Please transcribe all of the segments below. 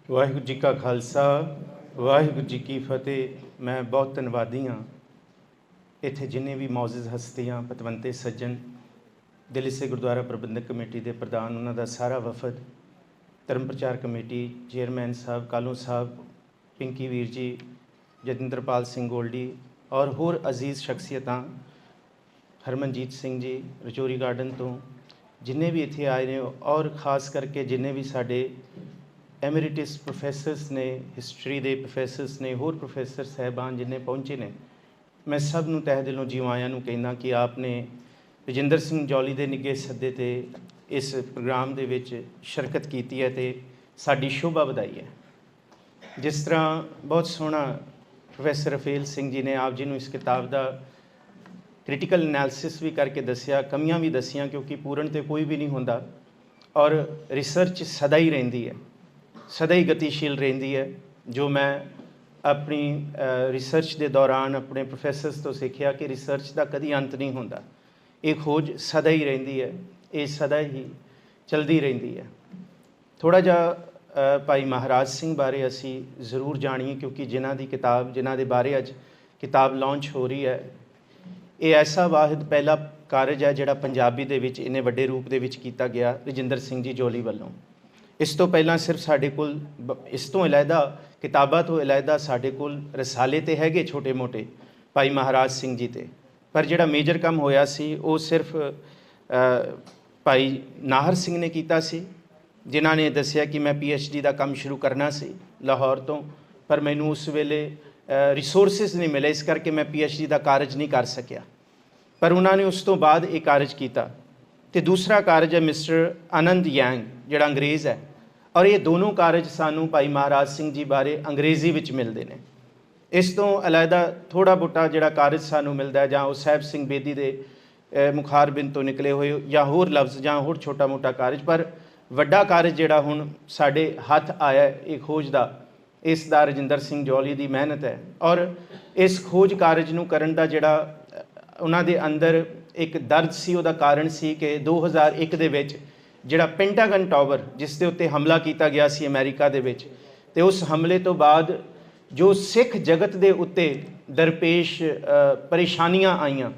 ਵਾਹਿਗੁਰੂ ਜੀ ਕਾ ਖਾਲਸਾ ਵਾਹਿਗੁਰੂ ਜੀ ਕੀ ਫਤਿਹ। ਮੈਂ ਬਹੁਤ ਧੰਨਵਾਦੀ ਹਾਂ ਇੱਥੇ ਜਿੰਨੇ ਵੀ ਮੌਜੂਦ ਹਸਤੀਆਂ, ਪਤਵੰਤੇ ਸੱਜਣ, ਦਿੱਲੀ ਸੇ ਗੁਰਦੁਆਰਾ ਪ੍ਰਬੰਧਕ ਕਮੇਟੀ ਦੇ ਪ੍ਰਧਾਨ, ਉਹਨਾਂ ਦਾ ਸਾਰਾ ਵਫਦ, ਧਰਮ ਪ੍ਰਚਾਰ ਕਮੇਟੀ ਚੇਅਰਮੈਨ ਸਾਹਿਬ, ਕਾਲੂ ਸਾਹਿਬ, ਪਿੰਕੀ ਵੀਰ ਜੀ, ਜਤਿੰਦਰਪਾਲ ਸਿੰਘ ਗੋਲਡੀ ਔਰ ਹੋਰ ਅਜ਼ੀਜ਼ ਸ਼ਖਸੀਅਤਾਂ, ਹਰਮਨਜੀਤ ਸਿੰਘ ਜੀ ਰਜੌਰੀ ਗਾਰਡਨ ਤੋਂ, ਜਿੰਨੇ ਵੀ ਇੱਥੇ ਆਏ ਨੇ, ਔਰ ਖਾਸ ਕਰਕੇ ਜਿੰਨੇ ਵੀ ਸਾਡੇ ਐਮਰੀਟਿਸ ਪ੍ਰੋਫੈਸਰਸ ਨੇ, ਹਿਸਟਰੀ ਦੇ ਪ੍ਰੋਫੈਸਰਸ ਨੇ, ਹੋਰ ਪ੍ਰੋਫੈਸਰ ਸਾਹਿਬਾਨ ਜਿੰਨੇ ਪਹੁੰਚੇ ਨੇ, ਮੈਂ ਸਭ ਨੂੰ ਤਹਿ ਦਿਲੋਂ ਜੀ ਆਇਆਂ ਨੂੰ ਕਹਿੰਦਾ ਕਿ ਆਪ ਨੇ ਰਜਿੰਦਰ ਸਿੰਘ ਜੌਲੀ ਦੇ ਨਿੱਘੇ ਸੱਦੇ 'ਤੇ ਇਸ ਪ੍ਰੋਗਰਾਮ ਦੇ ਵਿੱਚ ਸ਼ਿਰਕਤ ਕੀਤੀ ਹੈ ਅਤੇ ਸਾਡੀ ਸ਼ੋਭਾ ਵਧਾਈ ਹੈ। ਜਿਸ ਤਰ੍ਹਾਂ ਬਹੁਤ ਸੋਹਣਾ ਪ੍ਰੋਫੈਸਰ ਰਫੇਲ ਸਿੰਘ ਜੀ ਨੇ ਆਪ ਜੀ ਨੂੰ ਇਸ ਕਿਤਾਬ ਦਾ ਕ੍ਰਿਟੀਕਲ ਐਨਾਲਿਸਿਸ ਵੀ ਕਰਕੇ ਦੱਸਿਆ, ਕਮੀਆਂ ਵੀ ਦੱਸੀਆਂ, ਕਿਉਂਕਿ ਪੂਰਨ ਤੇ ਕੋਈ ਵੀ ਨਹੀਂ ਹੁੰਦਾ ਔਰ ਰਿਸਰਚ ਸਦਾ ਹੀ ਰਹਿੰਦੀ ਹੈ, ਸਦਾ ਹੀ ਗਤੀਸ਼ੀਲ ਰਹਿੰਦੀ ਹੈ। ਜੋ ਮੈਂ ਆਪਣੀ ਰਿਸਰਚ ਦੇ ਦੌਰਾਨ ਆਪਣੇ ਪ੍ਰੋਫੈਸਰਸ ਤੋਂ ਸਿੱਖਿਆ ਕਿ ਰਿਸਰਚ ਦਾ ਕਦੀ ਅੰਤ ਨਹੀਂ ਹੁੰਦਾ, ਇਹ ਖੋਜ ਸਦਾ ਹੀ ਰਹਿੰਦੀ ਹੈ, ਇਹ ਸਦਾ ਹੀ ਚਲਦੀ ਰਹਿੰਦੀ ਹੈ। ਥੋੜ੍ਹਾ ਜਿਹਾ ਭਾਈ ਮਹਾਰਾਜ ਸਿੰਘ ਬਾਰੇ ਅਸੀਂ ਜ਼ਰੂਰ ਜਾਣੀਏ, ਕਿਉਂਕਿ ਜਿਨ੍ਹਾਂ ਦੀ ਕਿਤਾਬ, ਜਿਨ੍ਹਾਂ ਦੇ ਬਾਰੇ ਅੱਜ ਕਿਤਾਬ ਲਾਂਚ ਹੋ ਰਹੀ ਹੈ, ਇਹ ਐਸਾ ਵਾਹਿਦ ਪਹਿਲਾ ਕਾਰਜ ਹੈ ਜਿਹੜਾ ਪੰਜਾਬੀ ਦੇ ਵਿੱਚ ਇੰਨੇ ਵੱਡੇ ਰੂਪ ਦੇ ਵਿੱਚ ਕੀਤਾ ਗਿਆ ਰਜਿੰਦਰ ਸਿੰਘ ਜੀ ਜੌਲੀ ਵੱਲੋਂ। ਇਸ ਤੋਂ ਪਹਿਲਾਂ ਸਿਰਫ ਸਾਡੇ ਕੋਲ ਇਸ ਤੋਂ ਇਲਾਵਾ, ਕਿਤਾਬਾਂ ਤੋਂ ਇਲਾਵਾ ਸਾਡੇ ਕੋਲ ਰਸਾਲੇ ਤੇ ਹੈਗੇ ਛੋਟੇ ਮੋਟੇ ਭਾਈ ਮਹਾਰਾਜ ਸਿੰਘ ਜੀ 'ਤੇ, ਪਰ ਜਿਹੜਾ ਮੇਜਰ ਕੰਮ ਹੋਇਆ ਸੀ ਉਹ ਸਿਰਫ ਭਾਈ ਨਾਹਰ ਸਿੰਘ ਨੇ ਕੀਤਾ ਸੀ, ਜਿਨ੍ਹਾਂ ਨੇ ਦੱਸਿਆ ਕਿ ਮੈਂ PhD ਦਾ ਕੰਮ ਸ਼ੁਰੂ ਕਰਨਾ ਸੀ ਲਾਹੌਰ ਤੋਂ, ਪਰ ਮੈਨੂੰ ਉਸ ਵੇਲੇ ਰਿਸੋਰਸਿਸ ਨਹੀਂ ਮਿਲੇ, ਇਸ ਕਰਕੇ ਮੈਂ PhD ਦਾ ਕਾਰਜ ਨਹੀਂ ਕਰ ਸਕਿਆ। ਪਰ ਉਹਨਾਂ ਨੇ ਉਸ ਤੋਂ ਬਾਅਦ ਇਹ ਕਾਰਜ ਕੀਤਾ। ਅਤੇ ਦੂਸਰਾ ਕਾਰਜ ਹੈ ਮਿਸਟਰ ਆਨੰਦ ਯੰਗ, ਜਿਹੜਾ ਅੰਗਰੇਜ਼ ਹੈ, ਔਰ ਇਹ ਦੋਨੋਂ ਕਾਰਜ ਸਾਨੂੰ ਭਾਈ ਮਹਾਰਾਜ ਸਿੰਘ ਜੀ ਬਾਰੇ ਅੰਗਰੇਜ਼ੀ ਵਿੱਚ ਮਿਲਦੇ ਨੇ। ਇਸ ਤੋਂ ਇਲਾਵਾ ਥੋੜ੍ਹਾ ਬਹੁਤਾ ਜਿਹੜਾ ਕਾਰਜ ਸਾਨੂੰ ਮਿਲਦਾ, ਜਾਂ ਉਹ ਸਾਹਿਬ ਸਿੰਘ ਬੇਦੀ ਦੇ ਮੁਖਾਰਬਿੰਦ ਤੋਂ ਨਿਕਲੇ ਹੋਏ, ਜਾਂ ਹੋਰ ਲਫ਼ਜ਼, ਜਾਂ ਹੋਰ ਛੋਟਾ ਮੋਟਾ ਕਾਰਜ, ਪਰ ਵੱਡਾ ਕਾਰਜ ਜਿਹੜਾ ਹੁਣ ਸਾਡੇ ਹੱਥ ਆਇਆ ਇਹ ਖੋਜ ਦਾ, ਇਸ ਦਾ ਰਜਿੰਦਰ ਸਿੰਘ ਜੌਲੀ ਦੀ ਮਿਹਨਤ ਹੈ। ਔਰ ਇਸ ਖੋਜ ਕਾਰਜ ਨੂੰ ਕਰਨ ਦਾ ਜਿਹੜਾ ਉਹਨਾਂ ਦੇ ਅੰਦਰ ਇੱਕ ਦਰਦ ਸੀ, ਉਹਦਾ ਕਾਰਨ ਸੀ ਕਿ 2001 ਦੇ ਵਿੱਚ ਜਿਹੜਾ ਪੈਂਟਾਗਨ ਟਾਵਰ, ਜਿਸ ਦੇ ਉੱਤੇ ਹਮਲਾ ਕੀਤਾ ਗਿਆ ਸੀ ਅਮਰੀਕਾ ਦੇ ਵਿੱਚ, ਅਤੇ ਉਸ ਹਮਲੇ ਤੋਂ ਬਾਅਦ ਜੋ ਸਿੱਖ ਜਗਤ ਦੇ ਉੱਤੇ ਦਰਪੇਸ਼ ਪਰੇਸ਼ਾਨੀਆਂ ਆਈਆਂ,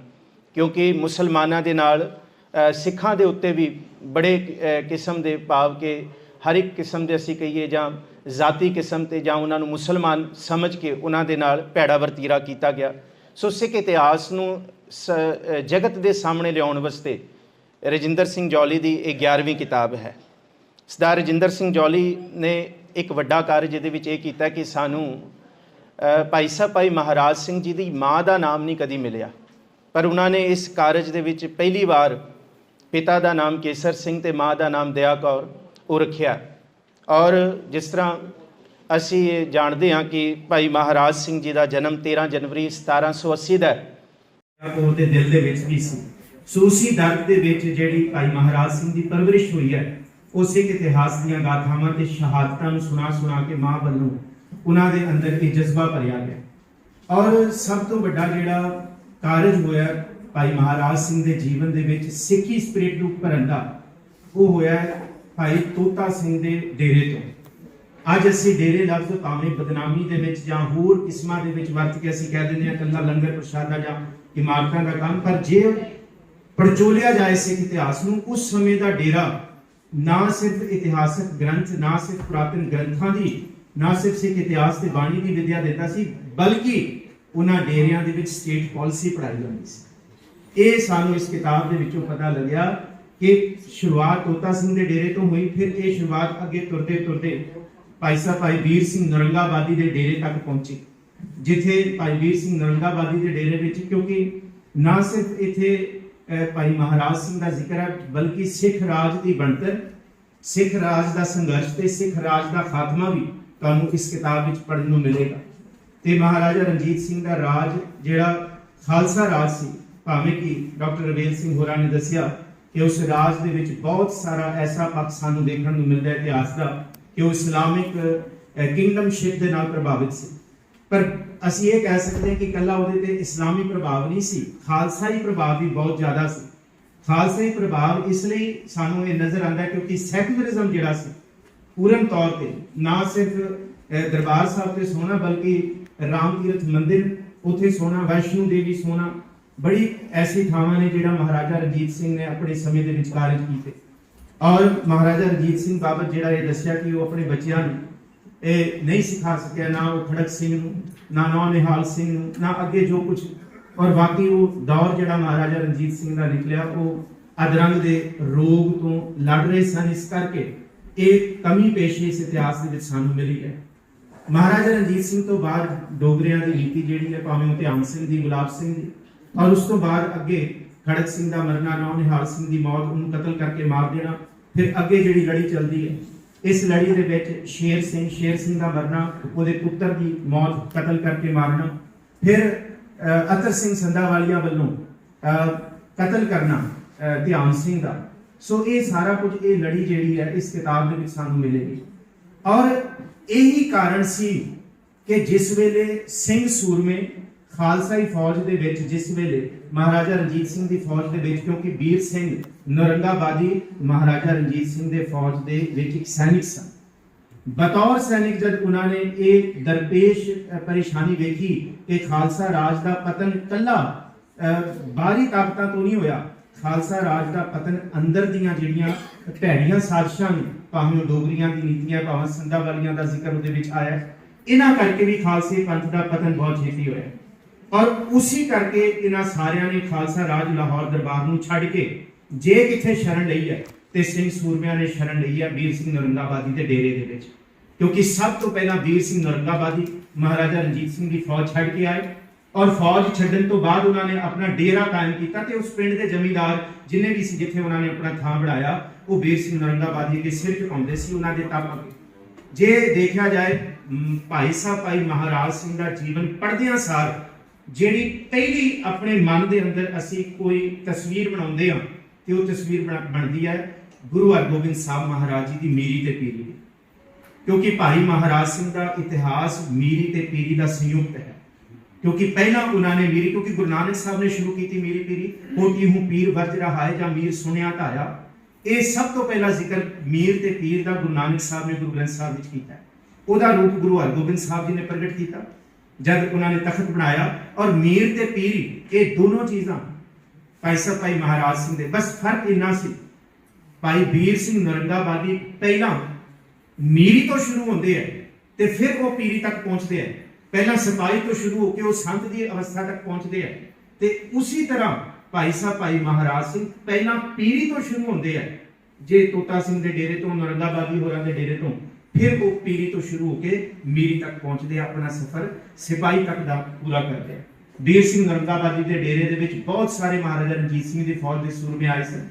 ਕਿਉਂਕਿ ਮੁਸਲਮਾਨਾਂ ਦੇ ਨਾਲ ਸਿੱਖਾਂ ਦੇ ਉੱਤੇ ਵੀ ਬੜੇ ਕਿਸਮ ਦੇ, ਭਾਵ ਕਿ ਹਰ ਇੱਕ ਕਿਸਮ ਦੇ ਅਸੀਂ ਕਹੀਏ, ਜਾਂ ਜ਼ਾਤੀ ਕਿਸਮ 'ਤੇ, ਜਾਂ ਉਹਨਾਂ ਨੂੰ ਮੁਸਲਮਾਨ ਸਮਝ ਕੇ ਉਹਨਾਂ ਦੇ ਨਾਲ ਭੈੜਾ ਵਰਤੀਰਾ ਕੀਤਾ ਗਿਆ। ਸੋ ਸਿੱਖ ਇਤਿਹਾਸ ਨੂੰ ਜਗਤ ਦੇ ਸਾਹਮਣੇ ਲਿਆਉਣ ਵਾਸਤੇ ਰਜਿੰਦਰ ਸਿੰਘ ਜੌਲੀ ਦੀ ਇਹ 11ਵੀਂ ਕਿਤਾਬ ਹੈ। ਸਰਦਾਰ ਰਜਿੰਦਰ ਸਿੰਘ ਜੌਲੀ ਨੇ ਇੱਕ ਵੱਡਾ ਕਾਰਜ ਇਹਦੇ ਵਿੱਚ ਇਹ ਕੀਤਾ ਕਿ ਸਾਨੂੰ ਭਾਈ ਸਾਹਿਬ ਭਾਈ ਮਹਾਰਾਜ ਸਿੰਘ ਜੀ ਦੀ ਮਾਂ ਦਾ ਨਾਮ ਨਹੀਂ ਕਦੀ ਮਿਲਿਆ, ਪਰ ਉਹਨਾਂ ਨੇ ਇਸ ਕਾਰਜ ਦੇ ਵਿੱਚ ਪਹਿਲੀ ਵਾਰ ਪਿਤਾ ਦਾ ਨਾਮ ਕੇਸਰ ਸਿੰਘ ਅਤੇ ਮਾਂ ਦਾ ਨਾਮ ਦਇਆ ਕੌਰ ਉਹ ਰੱਖਿਆ। ਔਰ ਜਿਸ ਤਰ੍ਹਾਂ ਅਸੀਂ ਇਹ ਜਾਣਦੇ ਹਾਂ ਕਿ ਭਾਈ ਮਹਾਰਾਜ ਸਿੰਘ ਜੀ ਦਾ ਜਨਮ 13 ਜਨਵਰੀ 1780 ਦਾ ਉਹਦੇ ਦਿਲ ਦੇ ਵਿੱਚ ਵੀ ਸੀ। ਸੋ ਉਸੀ ਦਰਦ ਦੇ ਵਿੱਚ ਜਿਹੜੀ ਭਾਈ ਮਹਾਰਾਜ ਸਿੰਘ ਦੀ ਪਰਵਰਿਸ਼ ਹੋਈ ਹੈ, ਉਹ ਸਿੱਖ ਇਤਿਹਾਸ ਦੀਆਂ ਗਾਥਾਵਾਂ ਤੇ ਸ਼ਹਾਦਤਾਂ ਨੂੰ ਸੁਣਾ ਕੇ ਮਾਂ ਵੱਲੋਂ ਉਹਨਾਂ ਦੇ ਅੰਦਰ ਇਹ ਜਜ਼ਬਾ ਭਰਿਆ ਗਿਆ। ਔਰ ਸਭ ਤੋਂ ਵੱਡਾ ਜਿਹੜਾ ਕਾਰਜ ਹੋਇਆ ਭਾਈ ਮਹਾਰਾਜ ਸਿੰਘ ਦੇ ਜੀਵਨ ਦੇ ਵਿੱਚ ਸਿੱਖੀ ਸਪਿਰਿਟ ਨੂੰ ਭਰਨ ਦਾ, ਉਹ ਹੋਇਆ ਭਾਈ ਤੋਤਾ ਸਿੰਘ ਦੇ ਡੇਰੇ ਤੋਂ। ਅੱਜ ਅਸੀਂ ਡੇਰੇ ਲਫ਼ਜ਼ ਭਾਵੇਂ ਬਦਨਾਮੀ ਦੇ ਵਿੱਚ ਜਾਂ ਹੋਰ ਕਿਸਮਾਂ ਦੇ ਵਿੱਚ ਵਰਤ ਕੇ ਅਸੀਂ ਕਹਿ ਦਿੰਦੇ ਹਾਂ ਇਕੱਲਾ ਲੰਗਰ ਪ੍ਰਸ਼ਾਦਾ ਜਾਂ ਇਮਾਰਤਾਂ ਦਾ ਕੰਮ, ਪਰ ਜੇ ਪੜਚੋਲਿਆ ਜਾਏ ਸਿੱਖ ਇਤਿਹਾਸ ਨੂੰ, ਉਸ ਸਮੇਂ ਦਾ ਡੇਰਾ ਨਾ ਸਿਰਫ ਇਤਿਹਾਸਕ ਗ੍ਰੰਥ, ਨਾ ਸਿਰਫ ਪੁਰਾਤਨ ਗ੍ਰੰਥਾਂ ਦੀ, ਨਾ ਸਿਰਫ ਸਿੱਖ ਇਤਿਹਾਸ ਤੇ ਬਾਣੀ ਦੀ ਵਿਦਿਆ ਦਿੰਦਾ ਸੀ, ਬਲਕਿ ਉਹਨਾਂ ਡੇਰਿਆਂ ਦੇ ਵਿੱਚ ਸਟੇਟ ਪਾਲਿਸੀ ਪੜ੍ਹਾਈ ਜਾਂਦੀ ਸੀ। ਇਹ ਸਾਨੂੰ ਇਸ ਕਿਤਾਬ ਦੇ ਵਿੱਚੋਂ ਪਤਾ ਲੱਗਿਆ ਕਿ ਸ਼ੁਰੂਆਤ ਤੋਤਾ ਸਿੰਘ ਦੇ ਡੇਰੇ ਤੋਂ ਹੋਈ, ਫਿਰ ਇਹ ਸ਼ੁਰੂਆਤ ਅੱਗੇ ਤੁਰਦੇ ਭਾਈ ਸਾਹਿਬ ਭਾਈ ਵੀਰ ਸਿੰਘ ਨਰੰਗਾਬਾਦੀ ਦੇ ਡੇਰੇ ਤੱਕ ਪਹੁੰਚੀ, ਜਿੱਥੇ ਭਾਈ ਵੀਰ ਸਿੰਘ ਨਰੰਗਾਬਾਦੀ ਦੇ ਡੇਰੇ ਵਿੱਚ, ਕਿਉਂਕਿ ਨਾ ਸਿਰਫ ਇੱਥੇ ਭਾਈ ਮਹਾਰਾਜ ਸਿੰਘ ਦਾ ਜ਼ਿਕਰ ਹੈ, ਬਲਕਿ ਸਿੱਖ ਰਾਜ ਦੀ ਬਣਤਰ, ਸਿੱਖ ਰਾਜ ਦਾ ਸੰਘਰਸ਼ ਤੇ ਸਿੱਖ ਰਾਜ ਦਾ ਖਾਤਮਾ ਵੀ ਤੁਹਾਨੂੰ ਇਸ ਕਿਤਾਬ ਵਿੱਚ ਪੜ੍ਹਨ ਨੂੰ ਮਿਲੇਗਾ। ਤੇ ਮਹਾਰਾਜਾ ਰਣਜੀਤ ਸਿੰਘ ਦਾ ਰਾਜ ਜਿਹੜਾ ਖਾਲਸਾ ਰਾਜ ਸੀ, ਭਾਵੇਂ ਕਿ ਡਾਕਟਰ ਰਵੇਲ ਸਿੰਘ ਹੋਰਾਂ ਨੇ ਦੱਸਿਆ ਕਿ ਉਸ ਰਾਜ ਦੇ ਵਿੱਚ ਬਹੁਤ ਸਾਰਾ ਐਸਾ ਪੱਖ ਸਾਨੂੰ ਦੇਖਣ ਨੂੰ ਮਿਲਦਾ ਇਤਿਹਾਸ ਦਾ ਕਿ ਉਹ ਇਸਲਾਮਿਕ ਕਿੰਗਡਮਸ਼ਿਪ ਦੇ ਨਾਲ ਪ੍ਰਭਾਵਿਤ ਸੀ, ਪਰ ਅਸੀਂ ਇਹ ਕਹਿ ਸਕਦੇ ਹਾਂ ਕਿ ਇਕੱਲਾ ਉਹਦੇ ਤੇ ਇਸਲਾਮੀ ਪ੍ਰਭਾਵ ਨਹੀਂ ਸੀ, ਖਾਲਸਾਈ ਪ੍ਰਭਾਵ ਵੀ ਬਹੁਤ ਜ਼ਿਆਦਾ ਸੀ। ਖਾਲਸਾਈ ਪ੍ਰਭਾਵ ਇਸ ਲਈ ਸਾਨੂੰ ਇਹ ਨਜ਼ਰ ਆਉਂਦਾ ਕਿਉਂਕਿ ਸੈਕੂਲਰਿਜ਼ਮ ਜਿਹੜਾ ਸੀ पूर्ण तौर पर ना सिर्फ दरबार साहब से सोना बल्कि राम तीर्थ मंदिर उत्थे सोना, वैष्णो देवी सोना, बड़ी ऐसी थावां ने जिहड़ा महाराजा रंजीत सिंह ने अपने समय के विच कारज कीते। और महाराजा रंजीत सिंह बाबत जिहड़ा ये दस्सिया कि वो अपने बच्चों ये नहीं सिखा सकिया, ना वो खड़क सिंह नूं, ना नौ निहाल सिंह नूं, ना अगे जो कुछ। और बाकी वो दौर जिहड़ा महाराजा रंजीत सिंह का निकलिया वो अदरंग के रोग तो लड़ रहे सन, इस करके एक कमी पेशी इस इतिहास के सानू मिली है। महाराजा रंजीत सिंह तो बाद डोगरियां की नीति जिहड़ी है, भावें वो ध्यान सिंह दी, गुलाब सिंह दी, और उस तो बाद अगे खड़क सिंह का मरना, नौ निहाल सिंह की मौत, उन्होंने कतल करके मार देना, फिर अगे जिहड़ी लड़ी चलती है, इस लड़ी दे विच शेर सिंह का मरना, उहदे पुत्र की मौत कतल करके मारना, फिर अतर सिंह संधावालिया वालों कतल करना ध्यान सिंह का। सो ये सारा कुछ ये लड़ी जिहड़ी है इस किताब दे विच सानू मिलेगी। और यही कारण सी कि जिस वेले सिंह सूरमे खालसाई फौज दे विच, जिस वेले महाराजा रंजीत सिंह दी फौज दे विच, क्योंकि वीर सिंह नौरंगाबादी महाराजा रंजीत सिंह दे फौज दे विच एक सैनिक सन, बतौर सैनिक जब उन्होंने एक दरपेश परेशानी वेखी कि खालसा राज का पतन कला बाहरी ताकतां तो नहीं होया, खालसा राज का पतन अंदर दियां जिहड़ियां भैड़ियां साजिशां ने, भावें डोगरियां दी नीतियां, भावें संधावालियां दा जिक्र उहदे विच आया, इन्हां करके भी खालसे पंथ का पतन बहुत छेती होया। और उसी करके इन्हां सारियां ने खालसा राज लाहौर दरबार नूं छड्ड के जे किथे शरण लई है ते सिंह सूरमियां ने शरण लई है वीर सिंह नौरंगाबादी दे डेरे दे विच, क्योंकि सब तो पहला वीर सिंह नौरंगाबादी महाराजा रंजीत सिंह की फौज छड्ड के आए, और फौज छड्डन तो बाद उन्होंने अपना डेरा कायम किया ते उस पिंड के जमींदार जिन्हें भी सी जिथे उन्होंने अपना थां बनाया वो वीर सिंह नौरंगाबादी के सिर झुकाउंदे सी उन्होंने तप अगे। जे देखा जाए भाई साहब भाई महाराज सिंह का जीवन पढ़दियां सार जिहड़ी पहली अपने मन के अंदर असी कोई तस्वीर बनाउंदे हां ते वो तस्वीर बनती है गुरु हरगोबिंद साहब महाराज जी की मीरी ते पीरी, क्योंकि भाई महाराज सिंह का इतिहास मीरी ते पीरी का संयुक्त है। क्योंकि पहला उन्होंने मीरी, क्योंकि गुरु नानक साहब ने शुरू की मीरी पीरी, होती हूँ पीर वर्ज रहा है या मीर सुनिया धाया, ये सब तो पहला जिक्र मीर ते पीर का गुरु नानक साहब ने गुरु ग्रंथ साहब विच कीता है। उहदा रूप गुरु हरगोबिंद साहब जी ने प्रगट किया जब उन्होंने तखत बनाया। और मीर ते पीरी ये दोनों चीज़ां भाई साहब भाई महाराज सिंह दे, बस फर्क इन्ना सी भाई वीर सिंह नौरंगाबादी पहला मीरी तो शुरू होंदे है ते फिर वो पीरी तक पहुंचते हैं, पहला सिपाही तो शुरू होकर वो संत की अवस्था तक पहुंचते हैं, ते उसी तरह भाई साहब भाई महाराज सिंह पहला पीरी तो शुरू होंदे है, जे तोता सिंह के डेरे तो नौरंगाबादी होरां दे डेरे तो, फिर वो पीरी तो शुरू होकर मीरी तक पहुंचते हैं, अपना सफर सिपाही तक का पूरा करते हैं। वीर सिंह नौरंगाबादी के डेरे दे विच बहुत सारे महाराजा रंजीत सिंह की फौज के सूरमे आए सन,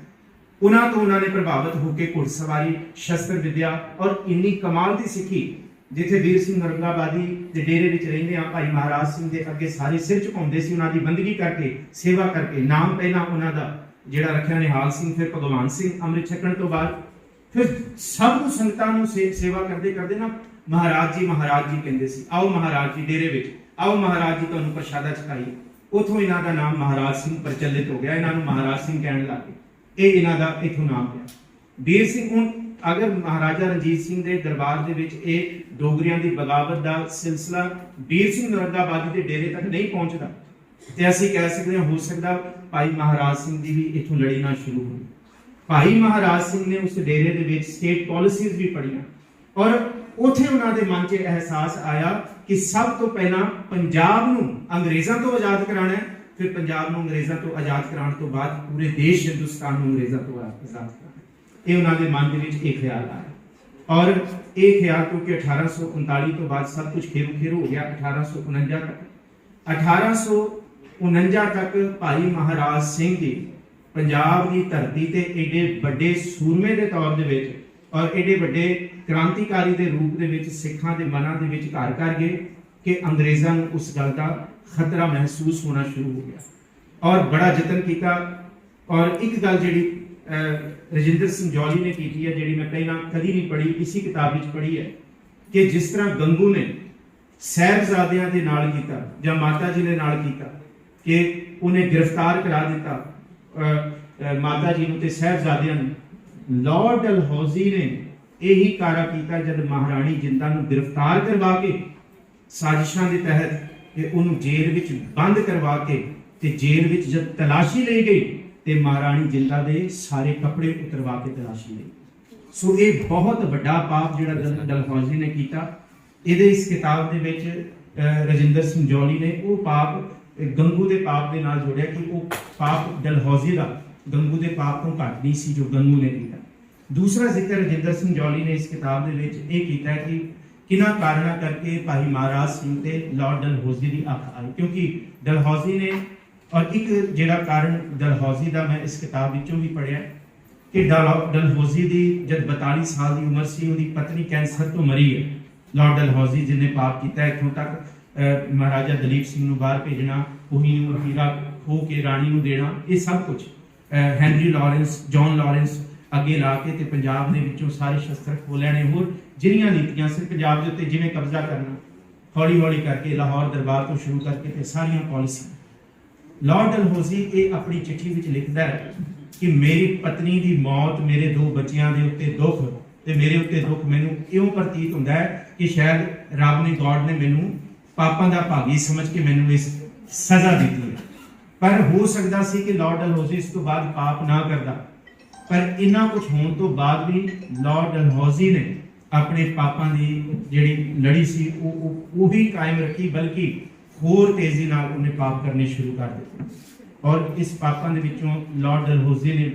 उन्हां तो उन्होंने प्रभावित होकर घुड़सवारी शस्त्र विद्या और इन्नी कमाल की सिक्खी जिथे वीर सिंह नौरंगाबादी के डेरे विच रहिंदे आ भाई महाराज सिंह के अगे सारे सिर झुकाउंदे सी, उन्हां दी बंदगी करके सेवा करके। नाम पहला उन्हां दा जिहड़ा रखिया निहाल सिंह, फिर भगवान सिंह अमृत छकण तो बाद फिर सब संगतां नूं सेवा करते करते ना महाराज जी कहंदे सी, आओ महाराज जी डेरे विच आओ महाराज जी तुहानूं प्रशादा छकाई। उथों इन्हां दा नाम महाराज सिंह प्रचलित हो गया, इन्हां नूं महाराज सिंह कहण लग गए, ये इन्हां दा इथों नाम पिया। वीर सिंह हुण अगर महाराजा रंजीत सिंह के दरबार दे विच एक डोगरियां दी बगावत का सिलसिला वीर सिंह नौरंगाबादी के डेरे तक नहीं पहुंचता तो असीं कह सकते हैं हो सकता भाई महाराज सिंह की भी इथों लड़ी ना शुरू हुई। भाई महाराज सिंह ने उस डेरे दे विच स्टेट पॉलिसीज भी पढ़ियां और उत्थे उन्हां दे मन च एहसास आया कि सब तो पहला पंजाब नूं अंग्रेज़ां तो आज़ाद कराना है, फिर पंजाब नूं अंग्रेज़ां तो आज़ाद कराने तो बाद पूरे देश हिंदुस्तान नूं अंग्रेज़ां तो आज़ाद कराना। ये उन्होंने मन के एक ख्याल आया और एक ख्याल क्योंकि 1839 तो बाद सब कुछ खेरू खेरू हो गया। 1849 तक भाई महाराज सिंह जी पंजाब की धरती ते एडे बड़े सूरमे के तौर दे विच और एडे बड़े क्रांतिकारी के रूप दे विच सिखां दे मनां दे विच घर कर गए कि अंग्रेज़ां नूं उस गल का खतरा महसूस होना शुरू हो गया और बड़ा यतन किया। और एक गल जिहड़ी रजिंदर सिंह जौली ने की है, जी मैं पहला कभी नहीं पढ़ी, इसी किताब में पढ़ी है कि जिस तरह गंगू ने साहिबजादियां दे नाल कीता जां माता जी ने नाल कीता कि उन्हें गिरफ्तार करा दिता माता जी नूं ते साहिबजादियां नूं, लॉर्ड डलहौजी ने यही कारा किया जब महाराणी जिंदा नूं गिरफ्तार करवा के साजिशां के तहत उन्होंने जेल विच बंद करवा के ते जेल विच जब तलाशी ली गई तो महाराणी जिंदा के सारे कपड़े उतरवा के तलाशी ली। सो ये बहुत बड़ा पाप जिहड़ा डलहौजी ने किया। ये इस किताब के विच रजिंदर सिंह जौली ने वो पाप गंगू के पाप के नाल जोड़िया कि वो पाप डलहौजी का गंगू के पाप तो घट नहीं सी जो गंगू ने किया। दूसरा जिक्र रजिंदर सिंह जौली ने इस किताब के विच ये किया है कि किन्हां कारणों करके भाई महाराज सिंह ते लॉर्ड डलहौजी की अख आई, क्योंकि डलहौजी ने और एक जिहड़ा कारण डलहौजी का मैं इस किताब विचों भी पढ़िया कि डलहौजी की जब 42 साल की उम्र सी उहदी पत्नी कैंसर तो मरी है। लॉर्ड डलहौजी जिन्हें पाप किया इत्थों तक महाराजा दलीप सिंह नूं बाहर भेजना, उही हीरा खो के राणी नूं देना, ये सब कुछ हैनरी लॉरेंस जॉन लॉरेंस अगे ला के ते पंजाब दे विचों सारे शस्त्र खो लैणे, होर जिहड़ियां नीतियां सी पंजाब दे उत्ते जिवें कब्जा करना हौली हौली करके लाहौर दरबार तो शुरू करके ते सारियां पॉलिसी। लॉर्ड डलहौजी ये अपनी चिट्ठी विच लिखदा है कि मेरी पत्नी की मौत मेरे 2 बच्चियां दे उत्ते दुख ते मेरे उत्ते दुख मैनूं इउं प्रतीत हुंदा है कि शायद रब ने गॉड ने मैनूं पापां दा भागी समझ के मैनूं इस सज़ा दी है। पर हो सकता सी कि लॉर्ड डलहौजी इस तो बाद पाप ना करता, पर इन्ना कुछ होने तो बाद भी लॉर्ड डलहौजी ने अपने पापां की जिहड़ी लड़ी सी वो भी कायम रखी, बल्कि होर तेजी नाल उन्हें पाप करने शुरू कर दिते। और इस पापां दे विचों लॉर्ड डलहौजी ने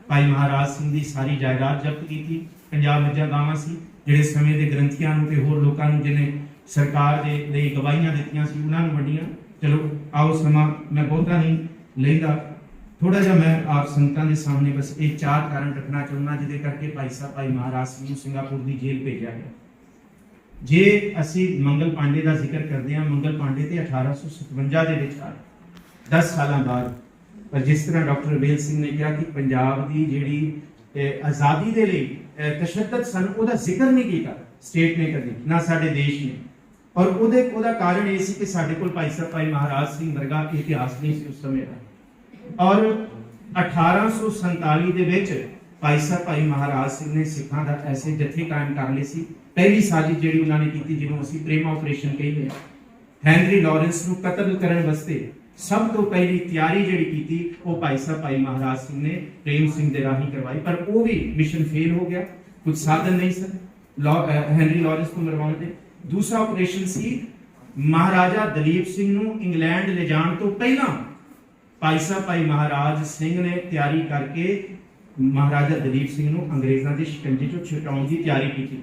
भाई महाराज सिंह की सारी जायदाद जब्त की थी। 50 मੱਝਾਂ गावां सी जिहड़े समय के ग्रंथियां नूं ते होर लोकां नूं जिन्हें सरकार दे लई गवाहियां दित्तियां सी उन्हां नूं वंडियां। चलो आओ समा मैं बहुता नहीं लेंदा, थोड़ा जा मैं आप संगतां दे सामने बस ये 4 कारण रखना चाहुंदा जिहदे करके भाई साहब भाई महाराज सिंह नूं सिंगापुर की जेल भेजा गया। जे असी मंगल पांडे का जिक्र करते हैं, मंगल पांडे तो 1857 के विच 10 साल बाद, पर जिस तरह डॉक्टर वेल सिंह ने कहा कि पंजाब की जिहड़ी आज़ादी के लिए तशद्दद सन उहदा जिक्र नहीं किया स्टेट ने कभी ना साडे देश ने, और उहदा कारण ये सी कि साडे कोल भाई साहब भाई महाराज सिंह वर्गा इतिहास नहीं सी उस समय का। और 1847 के विच भाई साहब भाई महाराज सिंह ने सिखां दा ऐसे जत्थे कायम कर लए सी। पहली साजिश जिहड़ी उन्होंने की जिन्होंने असीं प्रेम ऑपरेशन कही, हैनरी लॉरेंस नूं कतल करने वास्ते सब तो पहली तैयारी जिहड़ी की वो भाई साहब भाई महाराज सिंह ने प्रेम सिंह दे राही करवाई, पर वो भी मिशन फेल हो गया, कुछ साधन नहीं सन हैनरी लॉरेंस को मरवाउण दे। दूसरा ऑपरेशन सी महाराजा दलीप सिंह नूं इंग्लैंड ले जाण तो पहला भाई साहब भाई महाराज सिंह ने तैयारी करके महाराजा दलीप सिंह नूं अंग्रेज़ां दे शिकंजे चों छुटाउण दी तैयारी की।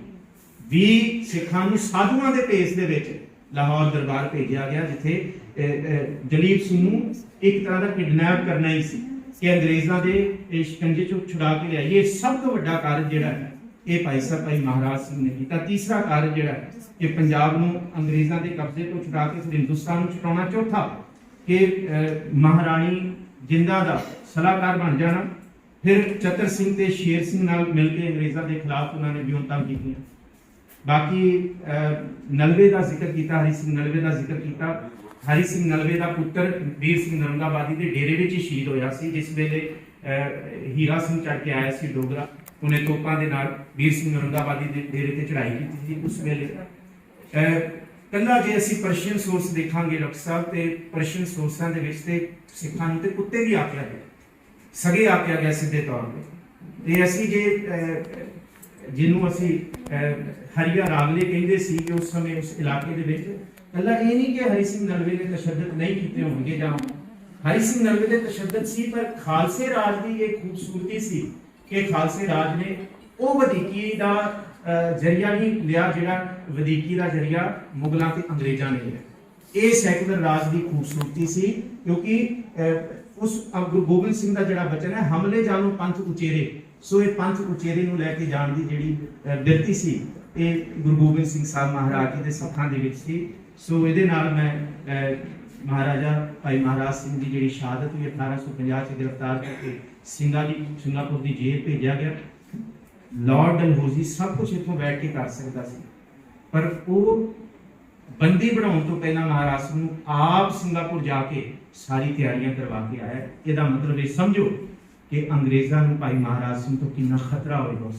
20 सिखां नूं साधुआं दे भेस दे विच लाहौर दरबार भेजा गया, जिथे दलीप सिंह नूं एक तरह का किडनैप करना ही सी कि अंग्रेज़ां दे शिकंजे चों छुड़ा के लिया। ये सब तो वड्डा कार्य जिहड़ा है ये भाई साहब भाई महाराज सिंह ने किया। तीसरा कार्य जिहड़ा है कि पंजाब नूं अंग्रेज़ां दे कब्जे तो छुड़ा के फिर हिंदुस्तान नूं छुटाउणा। चौथा कि महाराणी जिंदा दा सलाहकार बन जाना। फिर चतर सिंह ते शेर सिंह नाल मिल के अंग्रेज़ां दे खिलाफ उन्होंने विਉਂਤਾਂ कीतियां। बाकी नलवे का जिक्र किया, हरि सिंह नलवे का जिक्र किया। हरि सिंह नलवे का पुत्र वीर सिंह नरंगाबादी के डेरे में ही शहीद होया सी, जिस वेले हीरा सिंह चढ़ के आया सी डोगरा, उन्हें तोपां दे नाल वीर सिंह नरंगाबादी के डेरे ते चढ़ाई की थी उस वेले। कल्ला जे असीं पर्शियन सोर्स देखांगे डॉक्टर साहब, ते पर्शियन सोर्सां दे विच ते सिखां नूं ते कुत्ते भी आख्या गया, सगे आख्या गया सीधे तौर पर। ते असीं जे जिन्हों असी हरिया रागले कहते सी कि उस समय उस इलाके दे विच कल्ला ये नहीं कि हरि सिंह नलवे ने तशद्दद नहीं किए होंगे, जां हरि सिंह नलवे ने तशद्दद सी, पर खालसे राज की ये खूबसूरती सी कि खालसे राज ने वो वधीकी का जरिया नहीं लिया जिहड़ा वधीकी का जरिया मुगलों ते अंग्रेज़ों ने लिया। ये सैकुलर राज की खूबसूरती सी, क्योंकि उस गुरु गोबिंद सिंह का जिहड़ा वचन है हमले जानो पंथ उचेरे, सो ये पंथ उचेरे नूं लैके जाण दी जिहड़ी बिरती सी ये गुरु गोबिंद सिंह साहब महाराज जी दे सिखां दे विच सी। सो इहदे नाल मैं महाराजा भाई महाराज सिंह की जिहड़ी शहादत हुई 1850 च गिरफ्तार करके सिंगापुर की जेल भेजा गया। लॉर्ड डलहौजी सब कुछ इत्थों बैठ के कर सकता सी, पर वो बंदी बनाने तो पहला महाराज सिंह आप सिंगापुर जाके सारी तैयारियां करवा के आया। इसका मतलब ये समझो कि अंग्रेज़ों को भाई महाराज सिंह तो कितना खतरा होगा।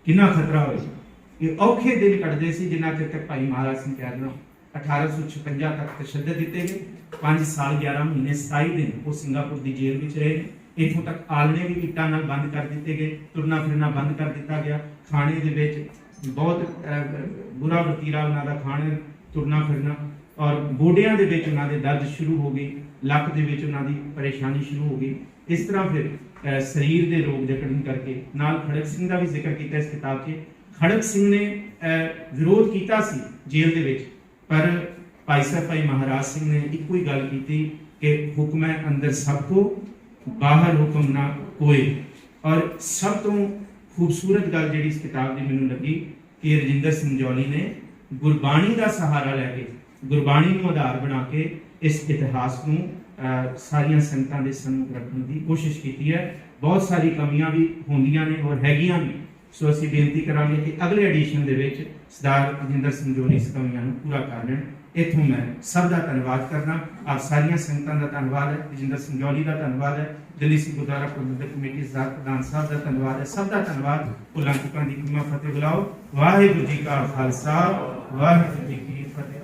ਕਿੰਨਾ ਖਤਰਾ ਹੋਏਗਾ। ਇਹ ਔਖੇ ਦਿਨ ਕੱਢਦੇ ਸੀ ਜਿਨ੍ਹਾਂ ਚਿਰ ਤੱਕ ਭਾਈ ਮਹਾਰਾਜ ਸਿੰਘ ਪਿਆਰਿਆਂ 1856 ਤੱਕ ਤਸ਼ੱਦਦ ਦਿੱਤੇ ਗਏ। 5 ਸਾਲ 11 ਮਹੀਨੇ 27 ਦਿਨ ਉਹ ਸਿੰਗਾਪੁਰ ਦੀ ਜੇਲ੍ਹ ਵਿੱਚ ਰਹੇ। ਇੱਥੋਂ ਤੱਕ ਆਲਣੇ ਵੀ ਇੱਟਾਂ ਨਾਲ ਬੰਦ ਕਰ ਦਿੱਤੇ ਗਏ, ਤੁਰਨਾ ਫਿਰਨਾ ਬੰਦ ਕਰ ਦਿੱਤਾ ਗਿਆ। ਖਾਣੇ ਦੇ ਵਿੱਚ ਬਹੁਤ ਬੁਰਾ ਵਤੀਰਾ ਉਹਨਾਂ ਦਾ, ਖਾਣੇ ਤੁਰਨਾ ਫਿਰਨਾ, ਔਰ ਗੋਡਿਆਂ ਦੇ ਵਿੱਚ ਉਹਨਾਂ ਦੇ ਦਰਦ ਸ਼ੁਰੂ ਹੋ ਗਈ, ਲੱਕ ਦੇ ਵਿੱਚ ਉਹਨਾਂ ਦੀ ਪਰੇਸ਼ਾਨੀ ਸ਼ੁਰੂ ਹੋ ਗਈ। ਇਸ ਤਰ੍ਹਾਂ ਫਿਰ ਸਰੀਰ ਦੇ ਰੋਗ ਜਕੜਨ ਕਰਕੇ ਨਾਲ ਖੜਕ ਸਿੰਘ ਦਾ ਵੀ ਜ਼ਿਕਰ ਕੀਤਾ ਇਸ ਕਿਤਾਬ 'ਚ। ਖੜਕ ਸਿੰਘ ਨੇ ਵਿਰੋਧ ਕੀਤਾ ਸੀ ਜੇਲ੍ਹ ਦੇ ਵਿੱਚ, ਪਰ ਭਾਈ ਸਾਹਿਬ ਭਾਈ ਮਹਾਰਾਜ ਸਿੰਘ ਨੇ ਇੱਕੋ ਹੀ ਗੱਲ ਕੀਤੀ ਕਿ ਹੁਕਮ ਹੈ ਅੰਦਰ ਸਭ ਕੋ, ਬਾਹਰ ਹੁਕਮ ਨਾ ਕੋਈ। ਔਰ ਸਭ ਤੋਂ ਖੂਬਸੂਰਤ ਗੱਲ ਜਿਹੜੀ ਇਸ ਕਿਤਾਬ ਦੀ ਮੈਨੂੰ ਲੱਗੀ ਕਿ ਰਜਿੰਦਰ ਸਿੰਘ ਜੌਲੀ ਨੇ ਗੁਰਬਾਣੀ ਦਾ ਸਹਾਰਾ ਲੈ ਕੇ, ਗੁਰਬਾਣੀ ਨੂੰ ਆਧਾਰ ਬਣਾ ਕੇ ਇਸ ਇਤਿਹਾਸ ਨੂੰ ਸਾਰੀਆਂ ਸੰਗਤਾਂ ਦੇ ਸਾਹਮਣੇ ਰੱਖਣ ਦੀ ਕੋਸ਼ਿਸ਼ ਕੀਤੀ ਹੈ। ਬਹੁਤ ਸਾਰੀ ਕਮੀਆਂ ਵੀ ਹੁੰਦੀਆਂ ਨੇ ਔਰ ਹੈਗੀਆਂ ਵੀ, ਸੋ ਅਸੀਂ ਬੇਨਤੀ ਕਰਾਂਗੇ ਕਿ ਅਗਲੇ ਐਡੀਸ਼ਨ ਦੇ ਵਿੱਚ ਸਰਦਾਰ ਰਜਿੰਦਰ ਸਿੰਘ ਜੌਲੀ ਇਸ ਕਮੀਆਂ ਨੂੰ ਪੂਰਾ ਕਰ ਲੈਣ। ਇੱਥੋਂ ਮੈਂ ਸਭ ਦਾ ਧੰਨਵਾਦ ਕਰਨਾ। ਆਪ ਸਾਰੀਆਂ ਸੰਗਤਾਂ ਦਾ ਧੰਨਵਾਦ ਹੈ, ਰਜਿੰਦਰ ਸਿੰਘ ਜੌਲੀ ਦਾ ਧੰਨਵਾਦ ਹੈ, ਦਿੱਲੀ ਸਿੱਖ ਗੁਰਦੁਆਰਾ ਪ੍ਰਬੰਧਕ ਕਮੇਟੀ ਸਰਦਾਰ ਪ੍ਰਧਾਨ ਸਾਹਿਬ ਦਾ ਧੰਨਵਾਦ ਹੈ। ਸਭ ਦਾ ਧੰਨਵਾਦ। ਭੁੱਲਾਂ ਚੁੱਕਾਂ ਦੀ ਖਿਮਾ ਫਤਿਹ ਬੁਲਾਓ। ਵਾਹਿਗੁਰੂ ਜੀ ਕਾ ਖਾਲਸਾ, ਵਾਹਿਗੁਰੂ ਜੀ ਕੀ ਫਤਿਹ।